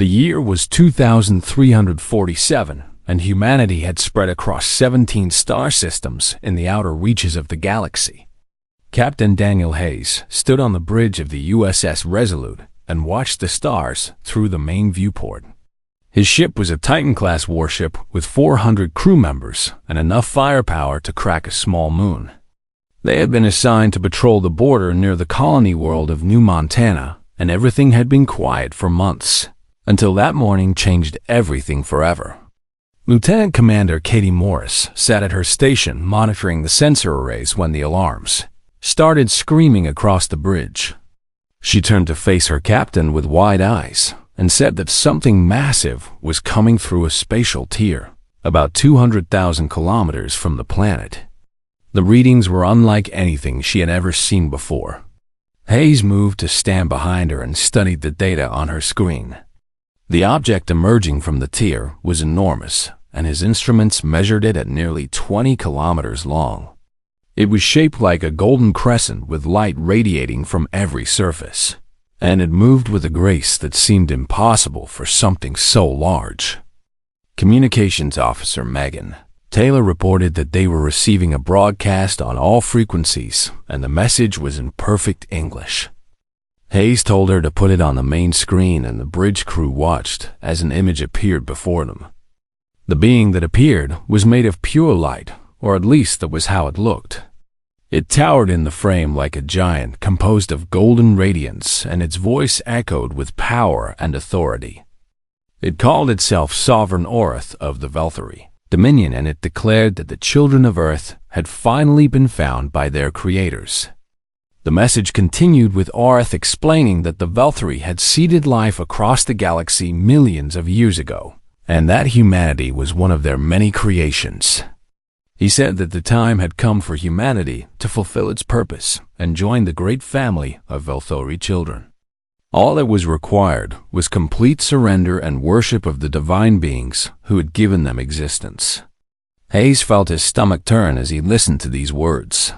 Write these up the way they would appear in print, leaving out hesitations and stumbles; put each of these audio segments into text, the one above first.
The year was 2347, and humanity had spread across 17 star systems in the outer reaches of the galaxy. Captain Daniel Hayes stood on the bridge of the USS Resolute and watched the stars through the main viewport. His ship was a Titan-class warship with 400 crew members and enough firepower to crack a small moon. They had been assigned to patrol the border near the colony world of New Montana, and everything had been quiet for months, until that morning changed everything forever. Lieutenant Commander Katie Morris sat at her station monitoring the sensor arrays when the alarms started screaming across the bridge. She turned to face her captain with wide eyes and said that something massive was coming through a spatial tier, about 200,000 kilometers from the planet. The readings were unlike anything she had ever seen before. Hayes moved to stand behind her and studied the data on her screen. The object emerging from the tier was enormous, and his instruments measured it at nearly 20 kilometers long. It was shaped like a golden crescent with light radiating from every surface, and it moved with a grace that seemed impossible for something so large. Communications Officer Megan Taylor reported that they were receiving a broadcast on all frequencies, and the message was in perfect English. Hayes told her to put it on the main screen, and the bridge crew watched as an image appeared before them. The being that appeared was made of pure light, or at least that was how it looked. It towered in the frame like a giant composed of golden radiance, and its voice echoed with power and authority. It called itself Sovereign Orth of the Velthary Dominion, and it declared that the children of Earth had finally been found by their creators. The message continued with Orth explaining that the Velthary had seeded life across the galaxy millions of years ago, and that humanity was one of their many creations. He said that the time had come for humanity to fulfill its purpose and join the great family of Velthori children. All that was required was complete surrender and worship of the divine beings who had given them existence. Hayes felt his stomach turn as he listened to these words.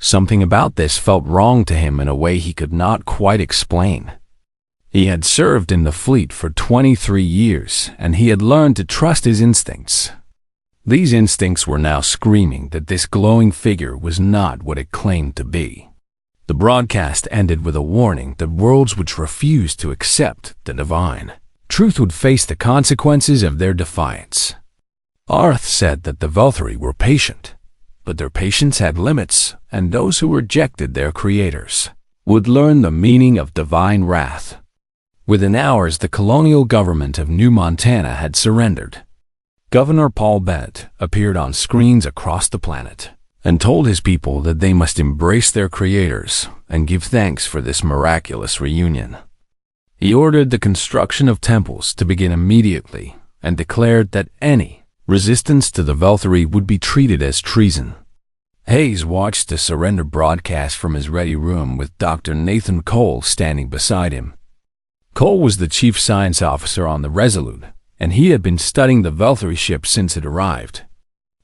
Something about this felt wrong to him in a way he could not quite explain. He had served in the fleet for 23 years, and he had learned to trust his instincts. These instincts were now screaming that this glowing figure was not what it claimed to be. The broadcast ended with a warning that worlds which refused to accept the divine truth would face the consequences of their defiance. Arth said that the Velthari were patient, but their patience had limits, and those who rejected their creators would learn the meaning of divine wrath. Within hours, the colonial government of New Montana had surrendered. Governor Paul Bennett appeared on screens across the planet and told his people that they must embrace their creators and give thanks for this miraculous reunion. He ordered the construction of temples to begin immediately and declared that any resistance to the Velthari would be treated as treason. Hayes watched the surrender broadcast from his ready room with Dr. Nathan Cole standing beside him. Cole was the chief science officer on the Resolute, and he had been studying the Velthari ship since it arrived.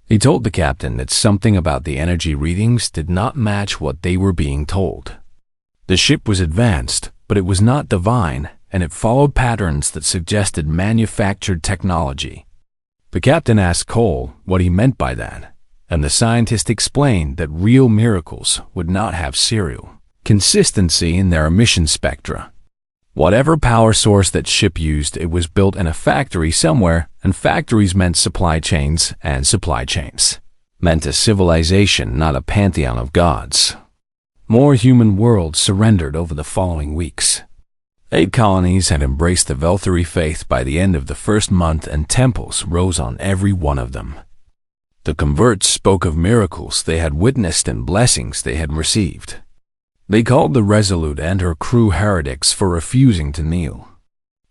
He told the captain that something about the energy readings did not match what they were being told. The ship was advanced, but it was not divine, and it followed patterns that suggested manufactured technology. The captain asked Cole what he meant by that, and the scientist explained that real miracles would not have serial consistency in their emission spectra. Whatever power source that ship used, it was built in a factory somewhere, and factories meant supply chains, and supply chains meant a civilization, not a pantheon of gods. More human worlds surrendered over the following weeks. 8 colonies had embraced the Velthari faith by the end of the first month, and temples rose on every one of them. The converts spoke of miracles they had witnessed and blessings they had received. They called the Resolute and her crew heretics for refusing to kneel.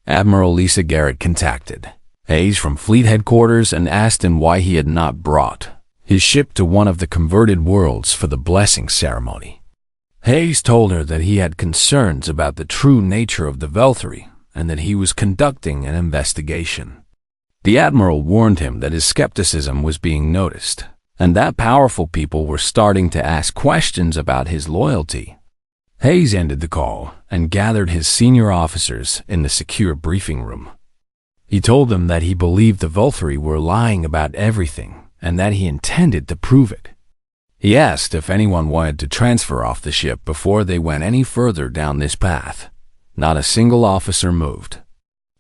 Admiral Lisa Garrett contacted Hayes from Fleet Headquarters and asked him why he had not brought his ship to one of the converted worlds for the blessing ceremony. Hayes told her that he had concerns about the true nature of the Velthari and that he was conducting an investigation. The Admiral warned him that his skepticism was being noticed, and that powerful people were starting to ask questions about his loyalty. Hayes ended the call and gathered his senior officers in the secure briefing room. He told them that he believed the Vulturi were lying about everything and that he intended to prove it. He asked if anyone wanted to transfer off the ship before they went any further down this path. Not a single officer moved.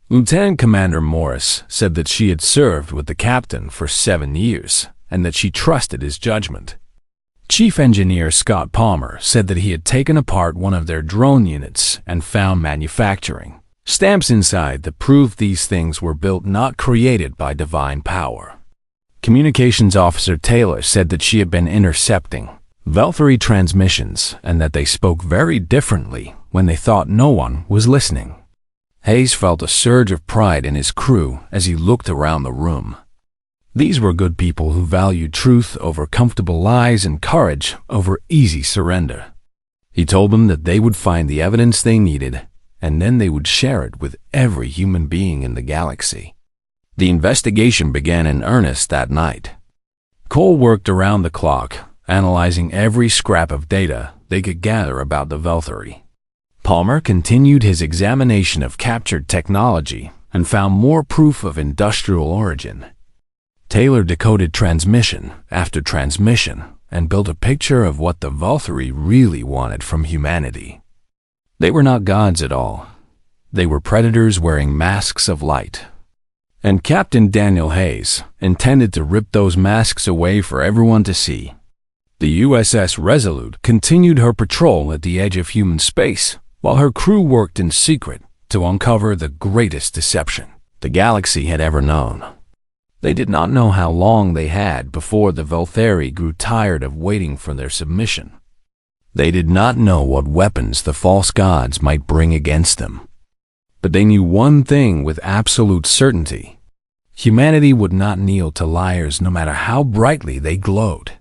Lieutenant Commander Morris said that she had served with the captain for 7 years and that she trusted his judgment. Chief Engineer Scott Palmer said that he had taken apart one of their drone units and found manufacturing stamps inside that proved these things were built, not created by divine power. Communications Officer Taylor said that she had been intercepting Vulturi transmissions and that they spoke very differently when they thought no one was listening. Hayes felt a surge of pride in his crew as he looked around the room. These were good people who valued truth over comfortable lies and courage over easy surrender. He told them that they would find the evidence they needed, and then they would share it with every human being in the galaxy. The investigation began in earnest that night. Cole worked around the clock, analyzing every scrap of data they could gather about the Vulturi. Palmer continued his examination of captured technology and found more proof of industrial origin. Taylor decoded transmission after transmission and built a picture of what the Vulturi really wanted from humanity. They were not gods at all. They were predators wearing masks of light. And Captain Daniel Hayes intended to rip those masks away for everyone to see. The USS Resolute continued her patrol at the edge of human space, while her crew worked in secret to uncover the greatest deception the galaxy had ever known. They did not know how long they had before the Vulturi grew tired of waiting for their submission. They did not know what weapons the false gods might bring against them. But they knew one thing with absolute certainty. Humanity would not kneel to liars no matter how brightly they glowed.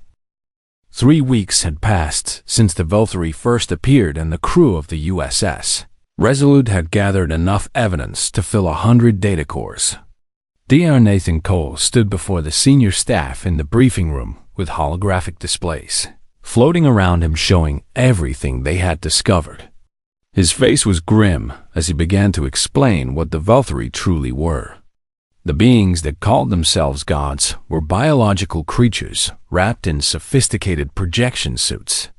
3 weeks had passed since the Vulturi first appeared, and the crew of the USS Resolute had gathered enough evidence to fill 100 data cores. Dr. Nathan Cole stood before the senior staff in the briefing room with holographic displays floating around him showing everything they had discovered. His face was grim as he began to explain what the Vulturi truly were. The beings that called themselves gods were biological creatures wrapped in sophisticated projection suits.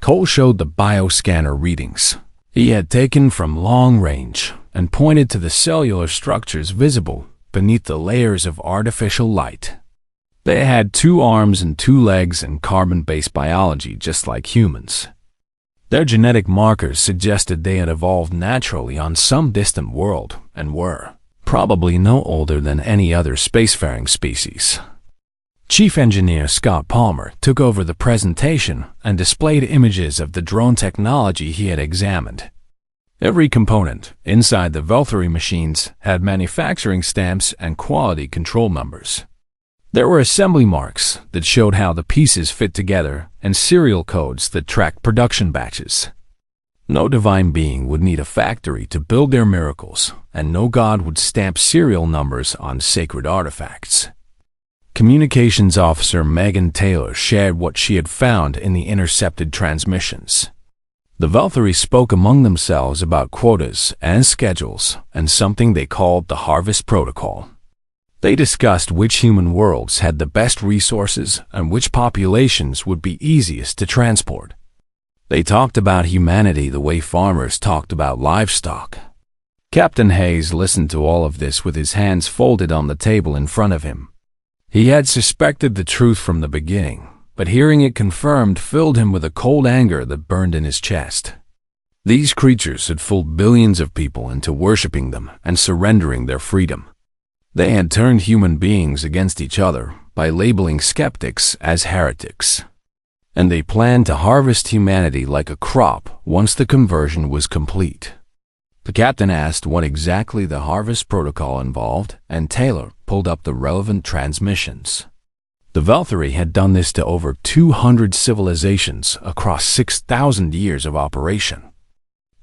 Cole showed the bioscanner readings he had taken from long range and pointed to the cellular structures visible beneath the layers of artificial light. They had 2 arms and 2 legs and carbon-based biology just like humans. Their genetic markers suggested they had evolved naturally on some distant world and were probably no older than any other spacefaring species. Chief Engineer Scott Palmer took over the presentation and displayed images of the drone technology he had examined. Every component inside the Vulturi machines had manufacturing stamps and quality control numbers. There were assembly marks that showed how the pieces fit together and serial codes that tracked production batches. No divine being would need a factory to build their miracles, and no god would stamp serial numbers on sacred artifacts. Communications Officer Megan Taylor shared what she had found in the intercepted transmissions. The Vulturi spoke among themselves about quotas and schedules and something they called the Harvest Protocol. They discussed which human worlds had the best resources and which populations would be easiest to transport. They talked about humanity the way farmers talked about livestock. Captain Hayes listened to all of this with his hands folded on the table in front of him. He had suspected the truth from the beginning, but hearing it confirmed filled him with a cold anger that burned in his chest. These creatures had fooled billions of people into worshiping them and surrendering their freedom. They had turned human beings against each other by labeling skeptics as heretics. And they planned to harvest humanity like a crop once the conversion was complete. The captain asked what exactly the Harvest Protocol involved, and Taylor pulled up the relevant transmissions. The Vulturi had done this to over 200 civilizations across 6,000 years of operation.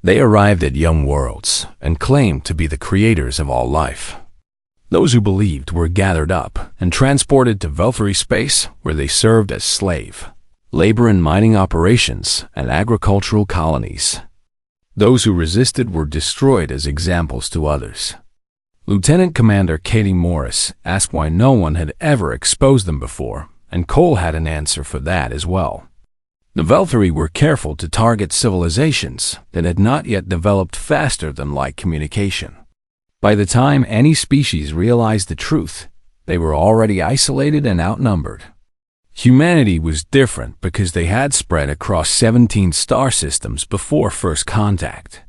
They arrived at young worlds and claimed to be the creators of all life. Those who believed were gathered up and transported to Vulturi space, where they served as slave. labor and mining operations, and agricultural colonies. Those who resisted were destroyed as examples to others. Lieutenant Commander Katie Morris asked why no one had ever exposed them before, and Cole had an answer for that as well. The Velthari were careful to target civilizations that had not yet developed faster than light communication. By the time any species realized the truth, they were already isolated and outnumbered. Humanity was different because they had spread across 17 star systems before first contact.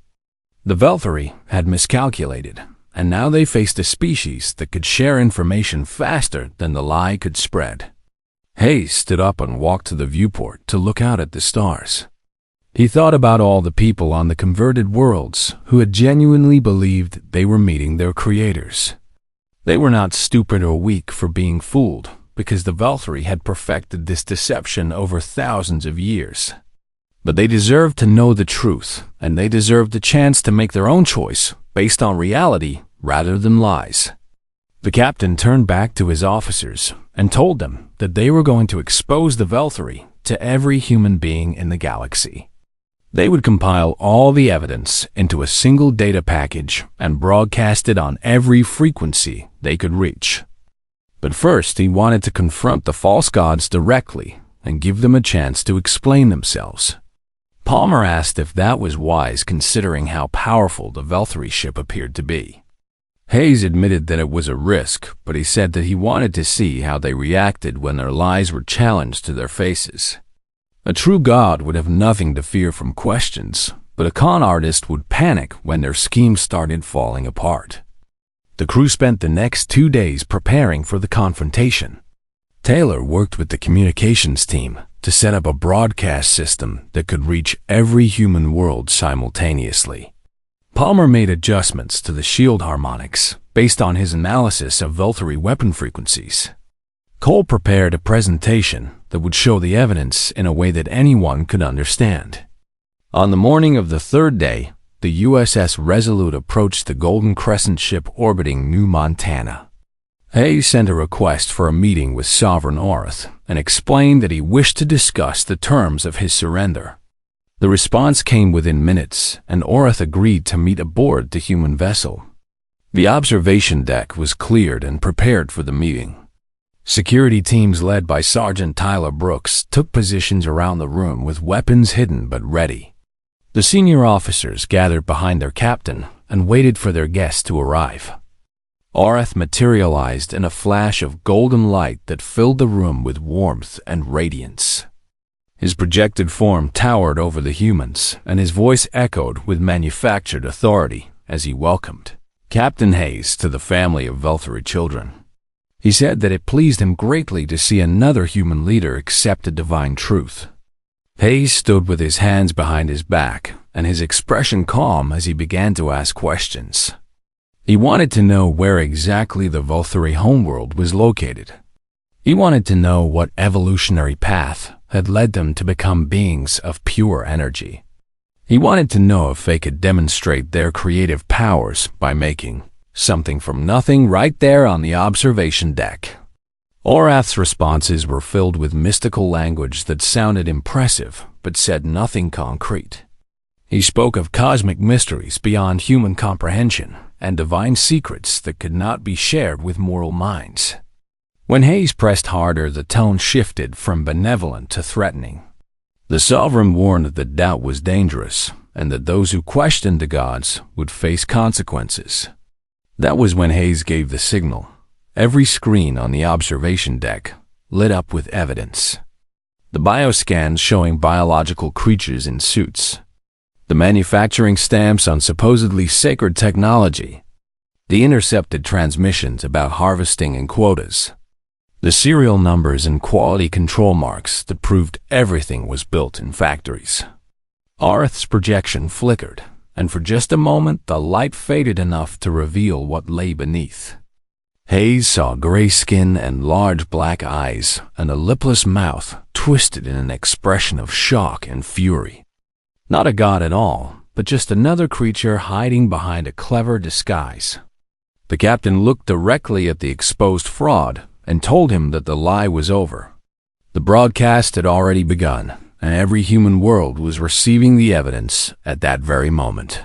The Velthari had miscalculated, and now they faced a species that could share information faster than the lie could spread. Hayes stood up and walked to the viewport to look out at the stars. He thought about all the people on the converted worlds who had genuinely believed they were meeting their creators. They were not stupid or weak for being fooled, because the Velthari had perfected this deception over thousands of years. But they deserved to know the truth, and they deserved the chance to make their own choice based on reality rather than lies. The captain turned back to his officers and told them that they were going to expose the Velthari to every human being in the galaxy. They would compile all the evidence into a single data package and broadcast it on every frequency they could reach. But first, he wanted to confront the false gods directly and give them a chance to explain themselves. Palmer asked if that was wise considering how powerful the Velthari ship appeared to be. Hayes admitted that it was a risk, but he said that he wanted to see how they reacted when their lies were challenged to their faces. A true god would have nothing to fear from questions, but a con artist would panic when their scheme started falling apart. The crew spent the next 2 days preparing for the confrontation. Taylor worked with the communications team to set up a broadcast system that could reach every human world simultaneously. Palmer made adjustments to the shield harmonics based on his analysis of Velthari weapon frequencies. Cole prepared a presentation that would show the evidence in a way that anyone could understand. On the morning of the third day, the USS Resolute approached the Golden Crescent ship orbiting New Montana. Hayes sent a request for a meeting with Sovereign Orth and explained that he wished to discuss the terms of his surrender. The response came within minutes, and Orth agreed to meet aboard the human vessel. The observation deck was cleared and prepared for the meeting. Security teams led by Sergeant Tyler Brooks took positions around the room with weapons hidden but ready. The senior officers gathered behind their captain and waited for their guests to arrive. Orth materialized in a flash of golden light that filled the room with warmth and radiance. His projected form towered over the humans, and his voice echoed with manufactured authority as he welcomed Captain Hayes to the family of Velthari children. He said that it pleased him greatly to see another human leader accept the divine truth. Hayes stood with his hands behind his back, and his expression calm as he began to ask questions. He wanted to know where exactly the Velthari homeworld was located. He wanted to know what evolutionary path had led them to become beings of pure energy. He wanted to know if they could demonstrate their creative powers by making something from nothing right there on the observation deck. Orath's responses were filled with mystical language that sounded impressive but said nothing concrete. He spoke of cosmic mysteries beyond human comprehension and divine secrets that could not be shared with mortal minds. When Hayes pressed harder, the tone shifted from benevolent to threatening. The Sovereign warned that doubt was dangerous and that those who questioned the gods would face consequences. That was when Hayes gave the signal. Every screen on the observation deck lit up with evidence. The bioscans showing biological creatures in suits. The manufacturing stamps on supposedly sacred technology. The intercepted transmissions about harvesting and quotas. The serial numbers and quality control marks that proved everything was built in factories. Orth's projection flickered, and for just a moment the light faded enough to reveal what lay beneath. Hayes saw gray skin and large black eyes, and a lipless mouth twisted in an expression of shock and fury. Not a god at all, but just another creature hiding behind a clever disguise. The captain looked directly at the exposed fraud and told him that the lie was over. The broadcast had already begun, and every human world was receiving the evidence at that very moment.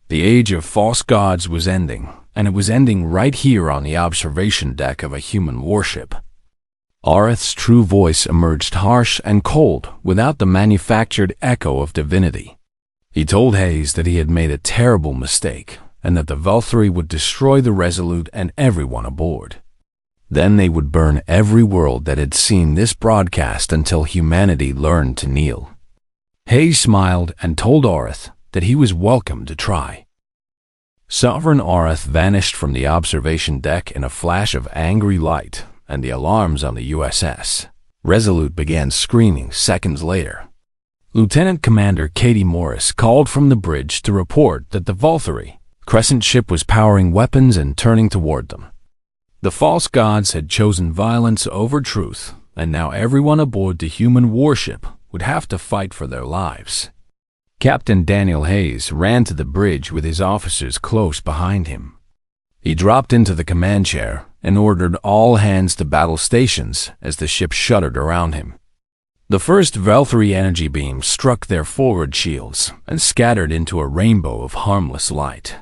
The age of false gods was ending, and it was ending right here on the observation deck of a human warship. Aerith's true voice emerged harsh and cold, without the manufactured echo of divinity. He told Hayes that he had made a terrible mistake, and that the Valkyrie would destroy the Resolute and everyone aboard. Then they would burn every world that had seen this broadcast until humanity learned to kneel. Hayes smiled and told Aerith that he was welcome to try. Sovereign Aerith vanished from the observation deck in a flash of angry light, and the alarms on the USS Resolute began screaming seconds later. Lieutenant Commander Katie Morris called from the bridge to report that the Valkyrie crescent ship was powering weapons and turning toward them. The false gods had chosen violence over truth, and now everyone aboard the human warship would have to fight for their lives. Captain Daniel Hayes ran to the bridge with his officers close behind him. He dropped into the command chair and ordered all hands to battle stations as the ship shuddered around him. The first Valkyrie energy beam struck their forward shields and scattered into a rainbow of harmless light.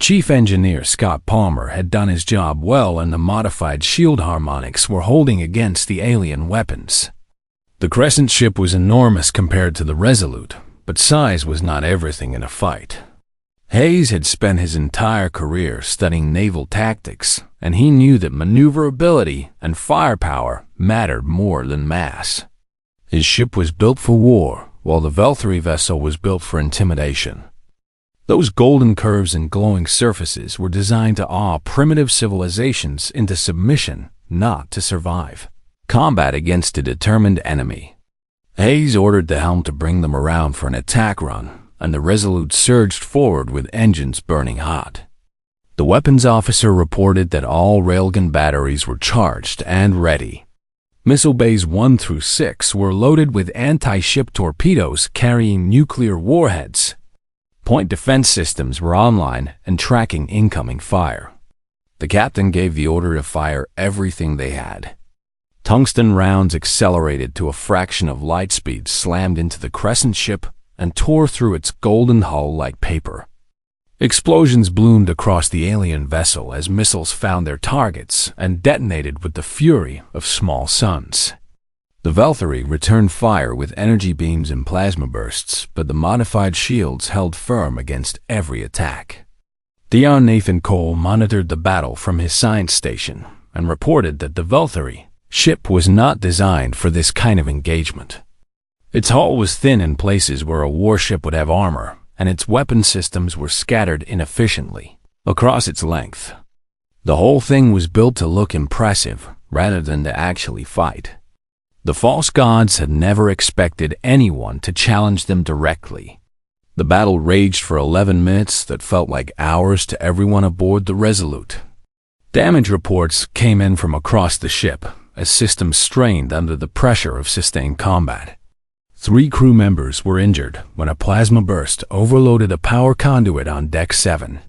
Chief Engineer Scott Palmer had done his job well, and the modified shield harmonics were holding against the alien weapons. The crescent ship was enormous compared to the Resolute, but size was not everything in a fight. Hayes had spent his entire career studying naval tactics, and he knew that maneuverability and firepower mattered more than mass. His ship was built for war, while the Valkyrie vessel was built for intimidation. Those golden curves and glowing surfaces were designed to awe primitive civilizations into submission, not to survive combat against a determined enemy. Hayes ordered the helm to bring them around for an attack run, and the Resolute surged forward with engines burning hot. The weapons officer reported that all railgun batteries were charged and ready. Missile bays 1 through 6 were loaded with anti-ship torpedoes carrying nuclear warheads. Point defense systems were online and tracking incoming fire. The captain gave the order to fire everything they had. Tungsten rounds accelerated to a fraction of light speed, slammed into the crescent ship, and tore through its golden hull like paper. Explosions bloomed across the alien vessel as missiles found their targets and detonated with the fury of small suns. The Valkyrie returned fire with energy beams and plasma bursts, but the modified shields held firm against every attack. Dion Nathan Cole monitored the battle from his science station and reported that the Valkyrie ship was not designed for this kind of engagement. Its hull was thin in places where a warship would have armor, and its weapon systems were scattered inefficiently across its length. The whole thing was built to look impressive rather than to actually fight. The false gods had never expected anyone to challenge them directly. The battle raged for 11 minutes that felt like hours to everyone aboard the Resolute. Damage reports came in from across the ship as systems strained under the pressure of sustained combat. 3 crew members were injured when a plasma burst overloaded a power conduit on Deck 7.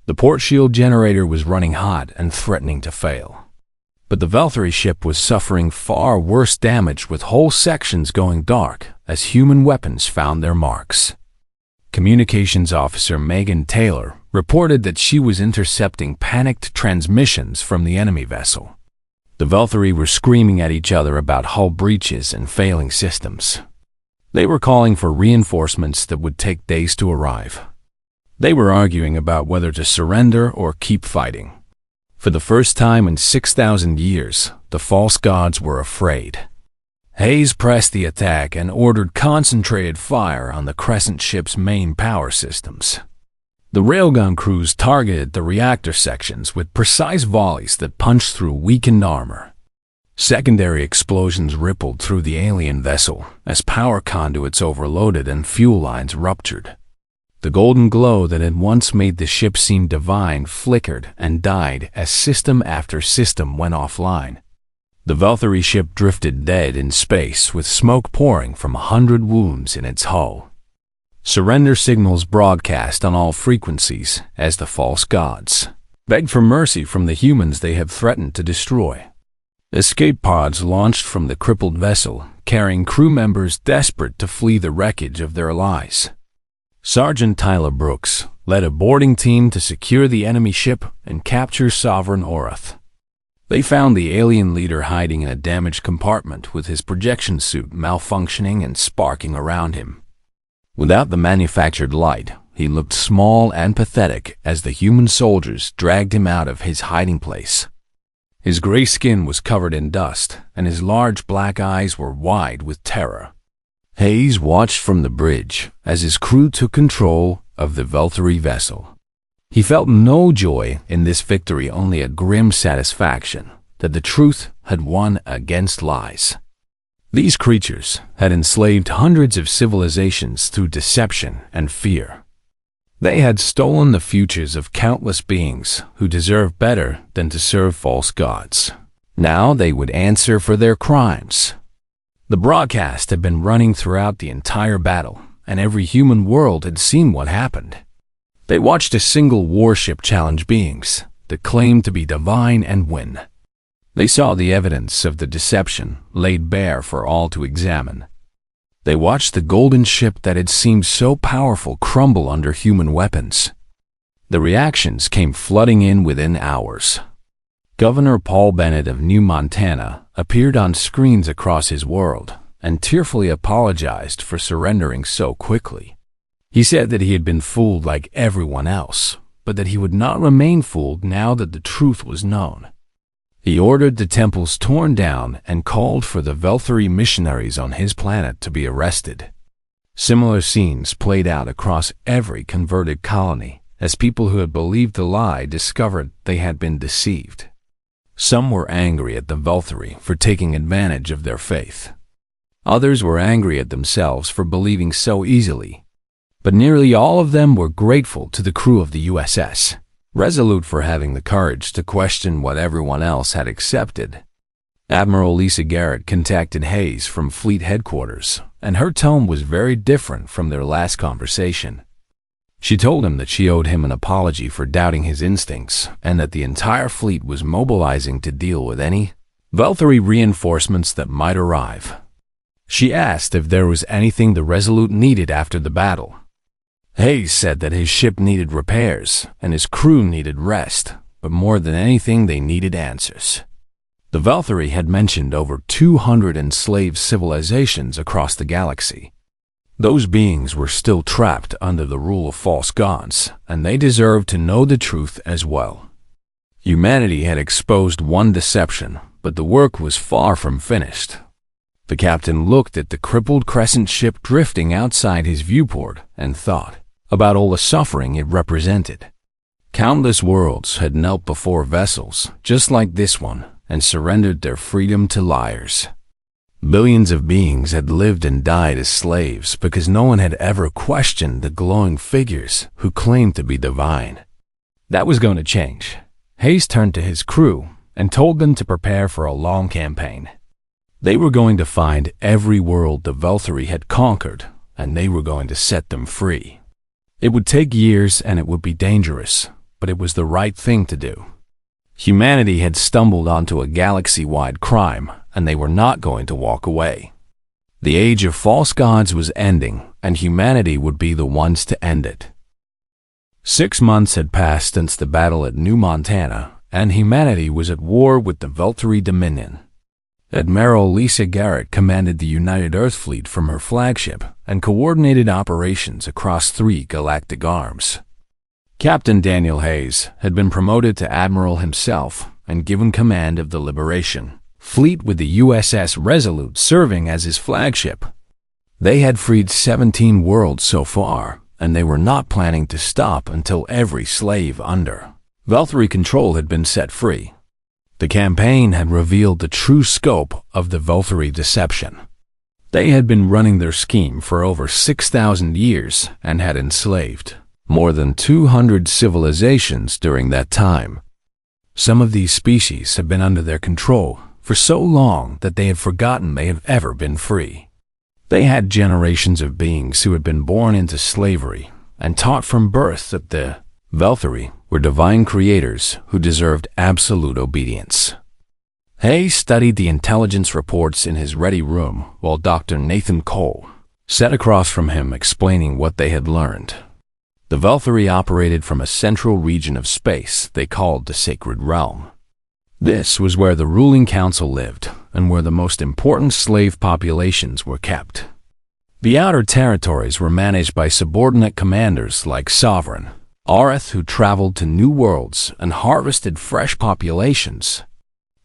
The port shield generator was running hot and threatening to fail. But the Valkyrie ship was suffering far worse damage, with whole sections going dark as human weapons found their marks. Communications officer Megan Taylor reported that she was intercepting panicked transmissions from the enemy vessel. The Valkyrie were screaming at each other about hull breaches and failing systems. They were calling for reinforcements that would take days to arrive. They were arguing about whether to surrender or keep fighting. For the first time in 6,000 years, the false gods were afraid. Hayes pressed the attack and ordered concentrated fire on the crescent ship's main power systems. The railgun crews targeted the reactor sections with precise volleys that punched through weakened armor. Secondary explosions rippled through the alien vessel as power conduits overloaded and fuel lines ruptured. The golden glow that had once made the ship seem divine flickered and died as system after system went offline. The Valkyrie ship drifted dead in space with smoke pouring from 100 wounds in its hull. Surrender signals broadcast on all frequencies as the false gods begged for mercy from the humans they have threatened to destroy. Escape pods launched from the crippled vessel, carrying crew members desperate to flee the wreckage of their lives. Sergeant Tyler Brooks led a boarding team to secure the enemy ship and capture Sovereign Orath. They found the alien leader hiding in a damaged compartment with his projection suit malfunctioning and sparking around him. Without the manufactured light, he looked small and pathetic as the human soldiers dragged him out of his hiding place. His gray skin was covered in dust, and his large black eyes were wide with terror. Hayes watched from the bridge as his crew took control of the Valkyrie vessel. He felt no joy in this victory, only a grim satisfaction that the truth had won against lies. These creatures had enslaved hundreds of civilizations through deception and fear. They had stolen the futures of countless beings who deserved better than to serve false gods. Now they would answer for their crimes. The broadcast had been running throughout the entire battle, and every human world had seen what happened. They watched a single warship challenge beings that claimed to be divine and win. They saw the evidence of the deception laid bare for all to examine. They watched the golden ship that had seemed so powerful crumble under human weapons. The reactions came flooding in within hours. Governor Paul Bennett of New Montana appeared on screens across his world and tearfully apologized for surrendering so quickly. He said that he had been fooled like everyone else, but that he would not remain fooled now that the truth was known. He ordered the temples torn down and called for the Valkyrie missionaries on his planet to be arrested. Similar scenes played out across every converted colony as people who had believed the lie discovered they had been deceived. Some were angry at the Valkyrie for taking advantage of their faith. Others were angry at themselves for believing so easily. But nearly all of them were grateful to the crew of the USS. Resolute for having the courage to question what everyone else had accepted. Admiral Lisa Garrett contacted Hayes from Fleet Headquarters, and her tone was very different from their last conversation. She told him that she owed him an apology for doubting his instincts, and that the entire fleet was mobilizing to deal with any Valkyrie reinforcements that might arrive. She asked if there was anything the Resolute needed after the battle. Hayes said that his ship needed repairs and his crew needed rest, but more than anything they needed answers. The Valkyrie had mentioned over 200 enslaved civilizations across the galaxy. Those beings were still trapped under the rule of false gods, and they deserved to know the truth as well. Humanity had exposed one deception, but the work was far from finished. The captain looked at the crippled crescent ship drifting outside his viewport and thought about all the suffering it represented. Countless worlds had knelt before vessels just like this one and surrendered their freedom to liars. Billions of beings had lived and died as slaves because no one had ever questioned the glowing figures who claimed to be divine. That was going to change. Hayes turned to his crew and told them to prepare for a long campaign. They were going to find every world the Valkyrie had conquered, and they were going to set them free. It would take years and it would be dangerous, but it was the right thing to do. Humanity had stumbled onto a galaxy-wide crime, and they were not going to walk away. The age of false gods was ending, and humanity would be the ones to end it. 6 months had passed since the battle at New Montana, and humanity was at war with the Valkyrie Dominion. Admiral Lisa Garrett commanded the United Earth Fleet from her flagship and coordinated operations across 3 galactic arms. Captain Daniel Hayes had been promoted to Admiral himself and given command of the Liberation Fleet with the USS Resolute serving as his flagship. They had freed 17 worlds so far, and they were not planning to stop until every slave under Valkyrie control had been set free. The campaign had revealed the true scope of the Valkyrie deception. They had been running their scheme for over 6,000 years and had enslaved more than 200 civilizations during that time. Some of these species had been under their control for so long that they had forgotten they had ever been free. They had generations of beings who had been born into slavery and taught from birth that the Valkyrie were divine creators who deserved absolute obedience. Hayes studied the intelligence reports in his ready room while Dr. Nathan Cole sat across from him explaining what they had learned. The Velthari operated from a central region of space they called the Sacred Realm. This was where the ruling council lived and where the most important slave populations were kept. The outer territories were managed by subordinate commanders like Sovereign Areth, who traveled to new worlds and harvested fresh populations.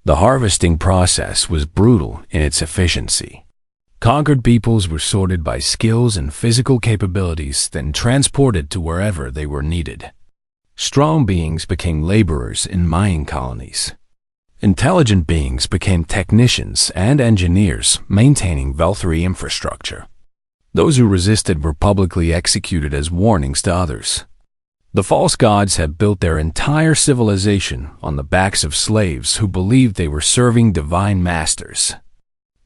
The harvesting process was brutal in its efficiency. Conquered peoples were sorted by skills and physical capabilities, then transported to wherever they were needed. Strong beings became laborers in mining colonies. Intelligent beings became technicians and engineers maintaining Velthari infrastructure. Those who resisted were publicly executed as warnings to others. The false gods had built their entire civilization on the backs of slaves who believed they were serving divine masters.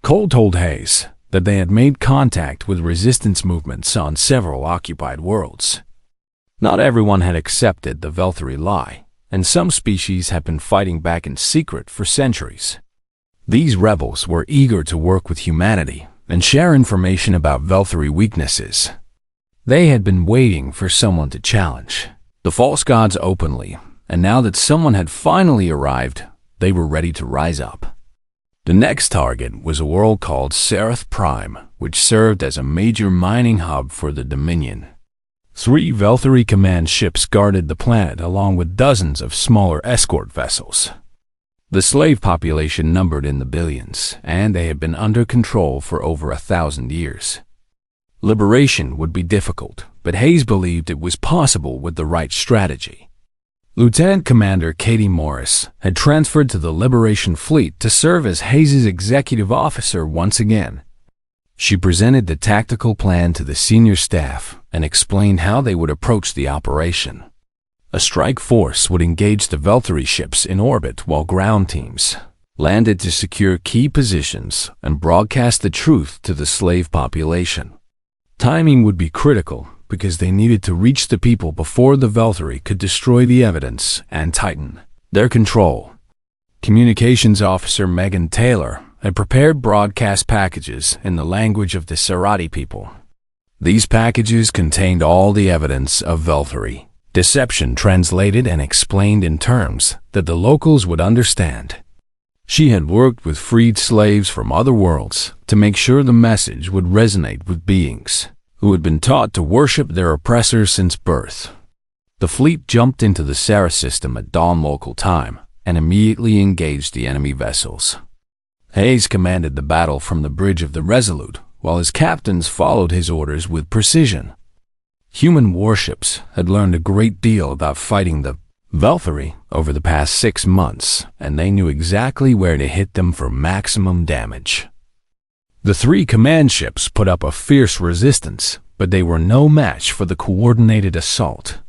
Cole told Hayes that they had made contact with resistance movements on several occupied worlds. Not everyone had accepted the Velthari lie, and some species had been fighting back in secret for centuries. These rebels were eager to work with humanity and share information about Velthari weaknesses. They had been waiting for someone to challenge the false gods openly, and now that someone had finally arrived, they were ready to rise up. The next target was a world called Sereth Prime, which served as a major mining hub for the Dominion. 3 Velthari command ships guarded the planet along with dozens of smaller escort vessels. The slave population numbered in the billions, and they had been under control for over 1,000 years. Liberation would be difficult, but Hayes believed it was possible with the right strategy. Lieutenant Commander Katie Morris had transferred to the Liberation Fleet to serve as Hayes's executive officer once again. She presented the tactical plan to the senior staff and explained how they would approach the operation. A strike force would engage the Velthari ships in orbit while ground teams landed to secure key positions and broadcast the truth to the slave population. Timing would be critical because they needed to reach the people before the Velthari could destroy the evidence and tighten their control. Communications Officer Megan Taylor had prepared broadcast packages in the language of the Serati people. These packages contained all the evidence of Velthari deception translated and explained in terms that the locals would understand. She had worked with freed slaves from other worlds to make sure the message would resonate with beings who had been taught to worship their oppressors since birth. The fleet jumped into the Sarah system at dawn local time and immediately engaged the enemy vessels. Hayes commanded the battle from the bridge of the Resolute, while his captains followed his orders with precision. Human warships had learned a great deal about fighting the Velthari over the past 6 months, and they knew exactly where to hit them for maximum damage. The 3 command ships put up a fierce resistance, but they were no match for the coordinated assault.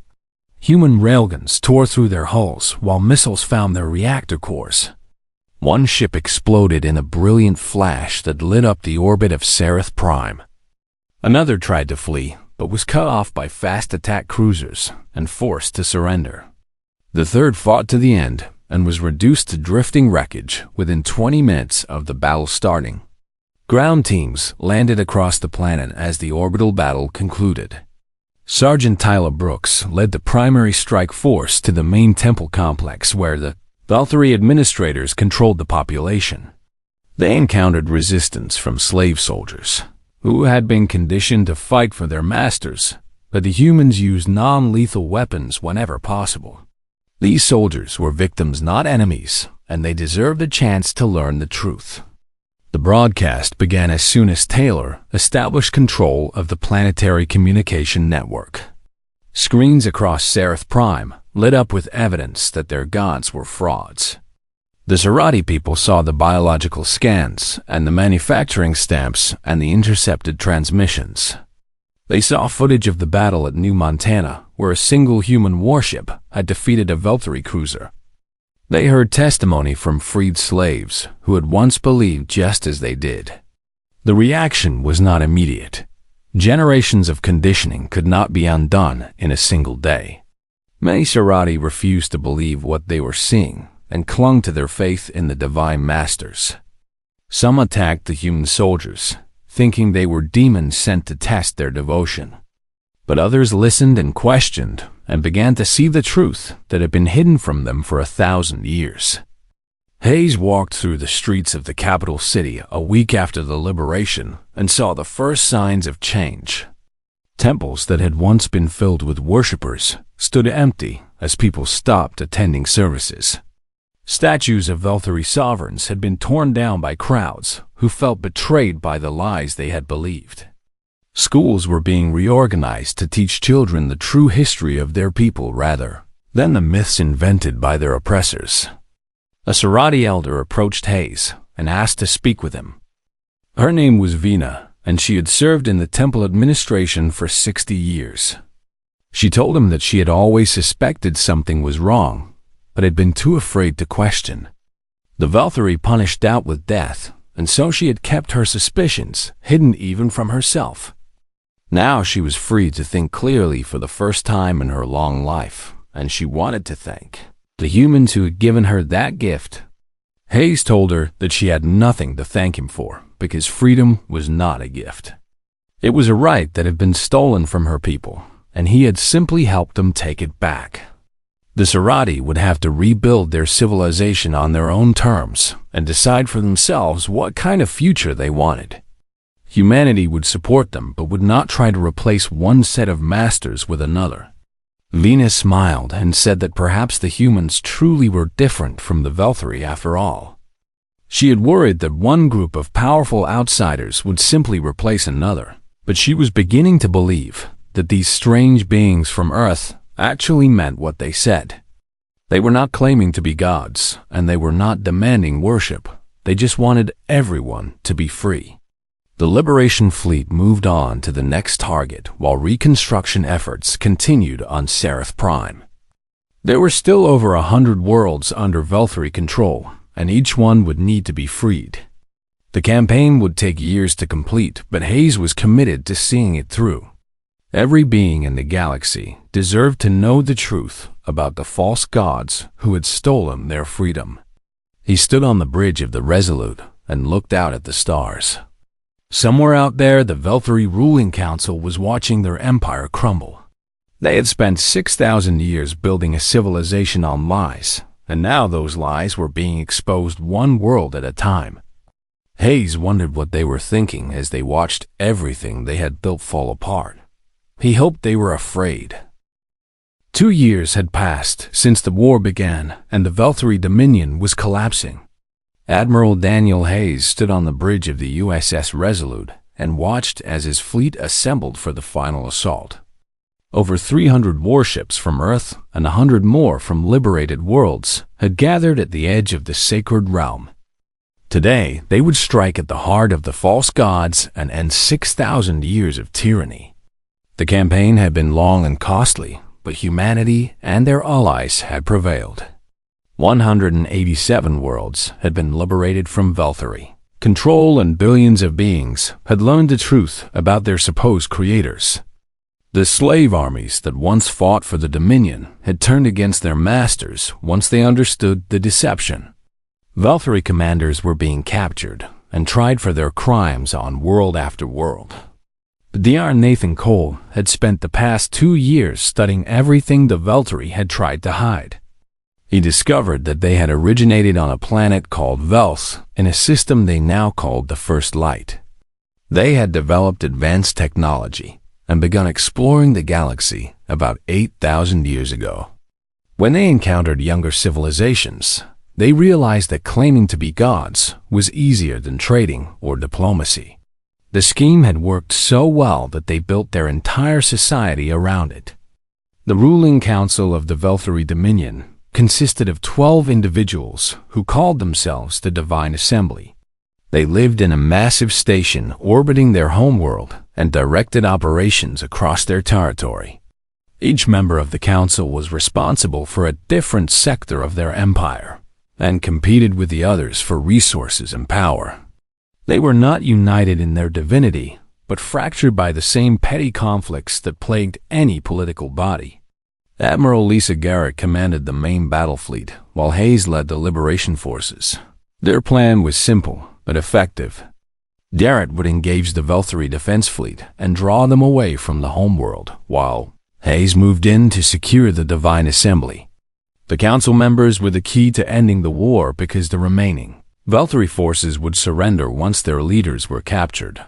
Human railguns tore through their hulls while missiles found their reactor cores. One ship exploded in a brilliant flash that lit up the orbit of Sereth Prime. Another tried to flee, but was cut off by fast attack cruisers and forced to surrender. The third fought to the end and was reduced to drifting wreckage within 20 minutes of the battle starting. Ground teams landed across the planet as the orbital battle concluded. Sergeant Tyler Brooks led the primary strike force to the main temple complex where the Velthari administrators controlled the population. They encountered resistance from slave soldiers, who had been conditioned to fight for their masters, but the humans used non-lethal weapons whenever possible. These soldiers were victims, not enemies, and they deserved a chance to learn the truth. The broadcast began as soon as Taylor established control of the planetary communication network. Screens across Sereth Prime lit up with evidence that their gods were frauds. The Serati people saw the biological scans and the manufacturing stamps and the intercepted transmissions. They saw footage of the battle at New Montana, where a single human warship had defeated a Velthari cruiser. They heard testimony from freed slaves who had once believed just as they did. The reaction was not immediate. Generations of conditioning could not be undone in a single day. Many Serati refused to believe what they were seeing, and clung to their faith in the divine masters. Some attacked the human soldiers, thinking they were demons sent to test their devotion. But others listened and questioned, and began to see the truth that had been hidden from them for 1,000 years. Hayes walked through the streets of the capital city a week after the liberation and saw the first signs of change. Temples that had once been filled with worshippers stood empty as people stopped attending services. Statues of Velthari sovereigns had been torn down by crowds who felt betrayed by the lies they had believed. Schools were being reorganized to teach children the true history of their people rather than the myths invented by their oppressors. A Sarati elder approached Hayes and asked to speak with him. Her name was Vina, and she had served in the temple administration for 60 years. She told him that she had always suspected something was wrong, but had been too afraid to question. The Velthari punished doubt with death, and so she had kept her suspicions hidden even from herself. Now she was free to think clearly for the first time in her long life, and she wanted to thank the humans who had given her that gift. Hayes told her that she had nothing to thank him for, because freedom was not a gift. It was a right that had been stolen from her people, and he had simply helped them take it back. The Sarati would have to rebuild their civilization on their own terms and decide for themselves what kind of future they wanted. Humanity would support them but would not try to replace one set of masters with another. Venus smiled and said that perhaps the humans truly were different from the Velthari after all. She had worried that one group of powerful outsiders would simply replace another, but she was beginning to believe that these strange beings from Earth actually meant what they said. They were not claiming to be gods, and they were not demanding worship. They just wanted everyone to be free. The Liberation Fleet moved on to the next target while reconstruction efforts continued on Seraph Prime. There were still over 100 worlds under Velthari control, and each one would need to be freed. The campaign would take years to complete, but Hayes was committed to seeing it through. Every being in the galaxy deserved to know the truth about the false gods who had stolen their freedom. He stood on the bridge of the Resolute and looked out at the stars. Somewhere out there, the Velthari ruling council was watching their empire crumble. They had spent 6,000 years building a civilization on lies, and now those lies were being exposed one world at a time. Hayes wondered what they were thinking as they watched everything they had built fall apart. He hoped they were afraid. 2 years had passed since the war began, and the Velthari Dominion was collapsing. Admiral Daniel Hayes stood on the bridge of the USS Resolute and watched as his fleet assembled for the final assault. Over 300 warships from Earth and 100 more from liberated worlds had gathered at the edge of the sacred realm. Today, they would strike at the heart of the false gods and end 6,000 years of tyranny. The campaign had been long and costly, but humanity and their allies had prevailed. 187 worlds had been liberated from Velthari. Control and billions of beings had learned the truth about their supposed creators. The slave armies that once fought for the Dominion had turned against their masters once they understood the deception. Velthari commanders were being captured and tried for their crimes on world after world. But Dr. Nathan Cole had spent the past 2 years studying everything the Velthari had tried to hide. He discovered that they had originated on a planet called Velth in a system they now called the First Light. They had developed advanced technology and begun exploring the galaxy about 8,000 years ago. When they encountered younger civilizations, they realized that claiming to be gods was easier than trading or diplomacy. The scheme had worked so well that they built their entire society around it. The ruling council of the Velthari Dominion consisted of 12 individuals who called themselves the Divine Assembly. They lived in a massive station orbiting their homeworld and directed operations across their territory. Each member of the council was responsible for a different sector of their empire and competed with the others for resources and power. They were not united in their divinity, but fractured by the same petty conflicts that plagued any political body. Admiral Lisa Garrett commanded the main battle fleet, while Hayes led the liberation forces. Their plan was simple but effective. Garrett would engage the Velthari defense fleet and draw them away from the homeworld, while Hayes moved in to secure the Divine Assembly. The council members were the key to ending the war because the remaining Velthari forces would surrender once their leaders were captured.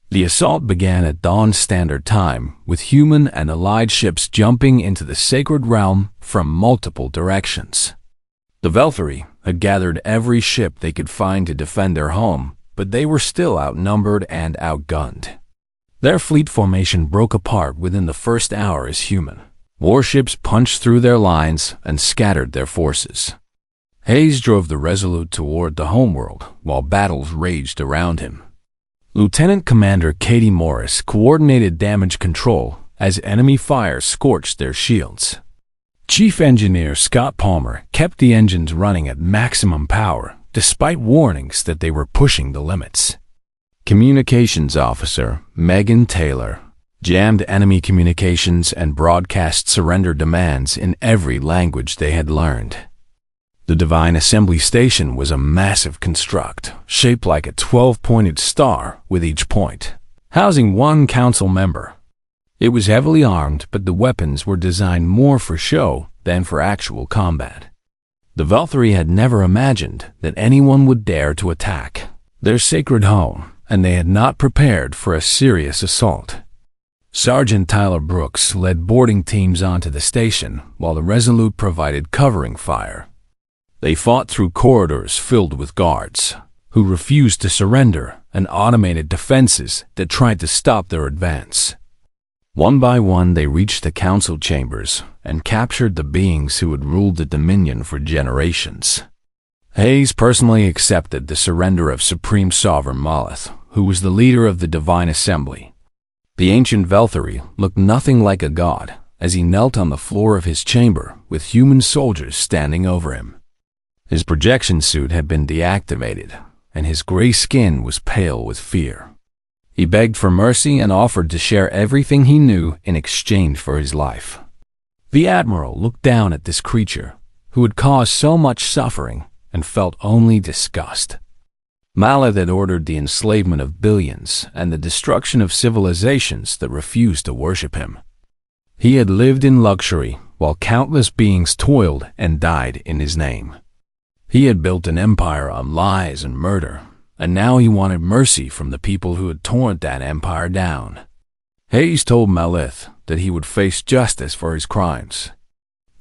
The assault began at dawn standard time, with human and allied ships jumping into the sacred realm from multiple directions. The Velthari had gathered every ship they could find to defend their home, but they were still outnumbered and outgunned. Their fleet formation broke apart within the first hour as human warships punched through their lines and scattered their forces. Hayes drove the Resolute toward the homeworld, while battles raged around him. Lieutenant Commander Katie Morris coordinated damage control as enemy fire scorched their shields. Chief Engineer Scott Palmer kept the engines running at maximum power, despite warnings that they were pushing the limits. Communications Officer Megan Taylor jammed enemy communications and broadcast surrender demands in every language they had learned. The Divine Assembly Station was a massive construct, shaped like a 12-pointed star with each point, housing one council member. It was heavily armed, but the weapons were designed more for show than for actual combat. The Velthari had never imagined that anyone would dare to attack their sacred home, and they had not prepared for a serious assault. Sergeant Tyler Brooks led boarding teams onto the station, while the Resolute provided covering fire. They fought through corridors filled with guards, who refused to surrender, and automated defenses that tried to stop their advance. One by one, they reached the council chambers and captured the beings who had ruled the Dominion for generations. Hayes personally accepted the surrender of Supreme Sovereign Moleth, who was the leader of the Divine Assembly. The ancient Velthari looked nothing like a god as he knelt on the floor of his chamber with human soldiers standing over him. His projection suit had been deactivated, and his gray skin was pale with fear. He begged for mercy and offered to share everything he knew in exchange for his life. The Admiral looked down at this creature, who had caused so much suffering, and felt only disgust. Maleth had ordered the enslavement of billions and the destruction of civilizations that refused to worship him. He had lived in luxury while countless beings toiled and died in his name. He had built an empire on lies and murder, and now he wanted mercy from the people who had torn that empire down. Hayes told Maleth that he would face justice for his crimes.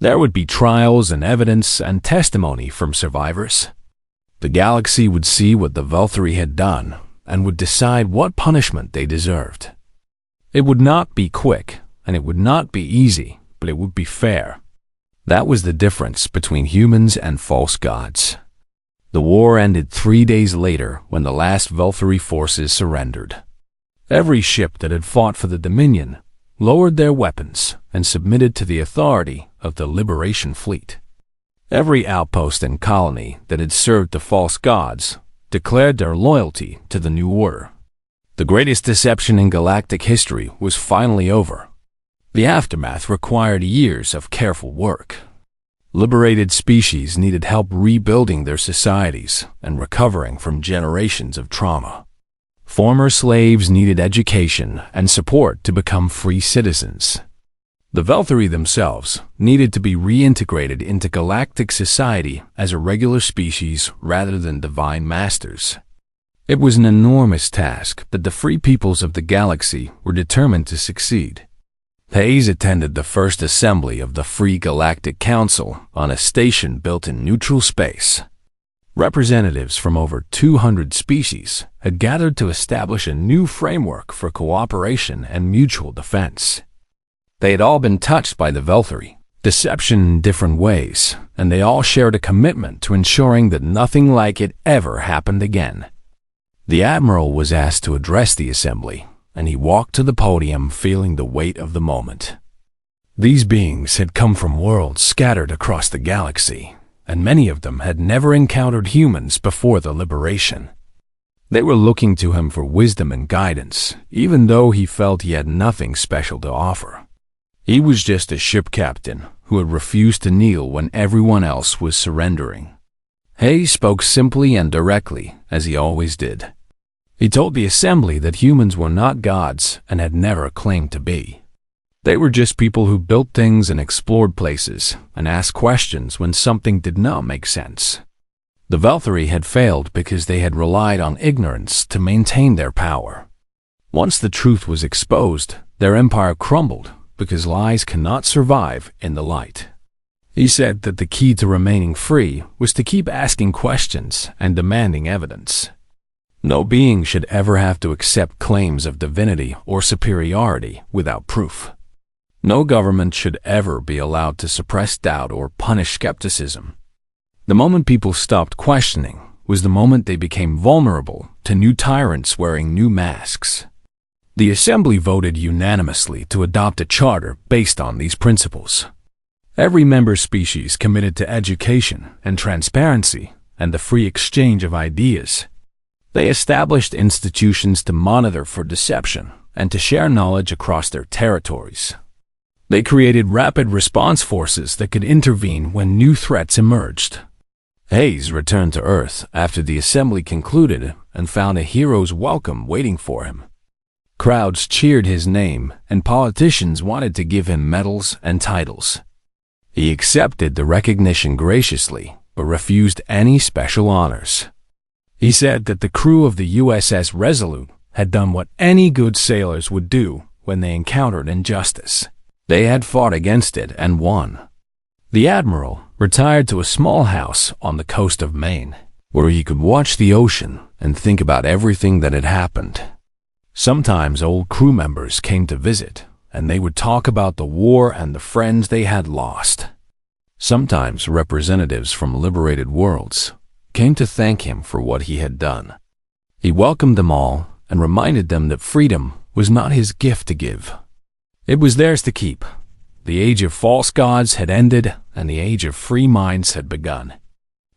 There would be trials and evidence and testimony from survivors. The galaxy would see what the Velthari had done and would decide what punishment they deserved. It would not be quick, and it would not be easy, but it would be fair. That was the difference between humans and false gods. The war ended 3 days later when the last Velthari forces surrendered. Every ship that had fought for the Dominion lowered their weapons and submitted to the authority of the Liberation Fleet. Every outpost and colony that had served the false gods declared their loyalty to the new order. The greatest deception in galactic history was finally over. The aftermath required years of careful work. Liberated species needed help rebuilding their societies and recovering from generations of trauma. Former slaves needed education and support to become free citizens. The Velthari themselves needed to be reintegrated into galactic society as a regular species rather than divine masters. It was an enormous task, but the free peoples of the galaxy were determined to succeed. Hayes attended the first assembly of the Free Galactic Council on a station built in neutral space. Representatives from over 200 species had gathered to establish a new framework for cooperation and mutual defense. They had all been touched by the Velthari, deception in different ways, and they all shared a commitment to ensuring that nothing like it ever happened again. The Admiral was asked to address the assembly, and he walked to the podium feeling the weight of the moment. These beings had come from worlds scattered across the galaxy, and many of them had never encountered humans before the liberation. They were looking to him for wisdom and guidance, even though he felt he had nothing special to offer. He was just a ship captain who had refused to kneel when everyone else was surrendering. Hayes spoke simply and directly, as he always did. He told the assembly that humans were not gods and had never claimed to be. They were just people who built things and explored places and asked questions when something did not make sense. The Valkyrie had failed because they had relied on ignorance to maintain their power. Once the truth was exposed, their empire crumbled because lies cannot survive in the light. He said that the key to remaining free was to keep asking questions and demanding evidence. No being should ever have to accept claims of divinity or superiority without proof. No government should ever be allowed to suppress doubt or punish skepticism. The moment people stopped questioning was the moment they became vulnerable to new tyrants wearing new masks. The assembly voted unanimously to adopt a charter based on these principles. Every member species committed to education and transparency and the free exchange of ideas. They established institutions to monitor for deception and to share knowledge across their territories. They created rapid response forces that could intervene when new threats emerged. Hayes returned to Earth after the assembly concluded and found a hero's welcome waiting for him. Crowds cheered his name, and politicians wanted to give him medals and titles. He accepted the recognition graciously, but refused any special honors. He said that the crew of the USS Resolute had done what any good sailors would do when they encountered injustice. They had fought against it and won. The admiral retired to a small house on the coast of Maine, where he could watch the ocean and think about everything that had happened. Sometimes old crew members came to visit, and they would talk about the war and the friends they had lost. Sometimes representatives from liberated worlds came to thank him for what he had done. He welcomed them all and reminded them that freedom was not his gift to give. It was theirs to keep. The age of false gods had ended, and the age of free minds had begun.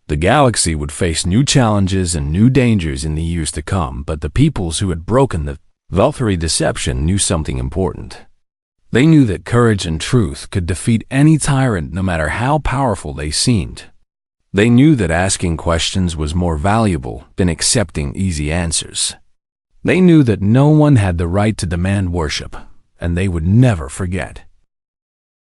The galaxy would face new challenges and new dangers in the years to come, but the peoples who had broken the Valkyrie deception knew something important. They knew that courage and truth could defeat any tyrant no matter how powerful they seemed. They knew that asking questions was more valuable than accepting easy answers. They knew that no one had the right to demand worship, and they would never forget.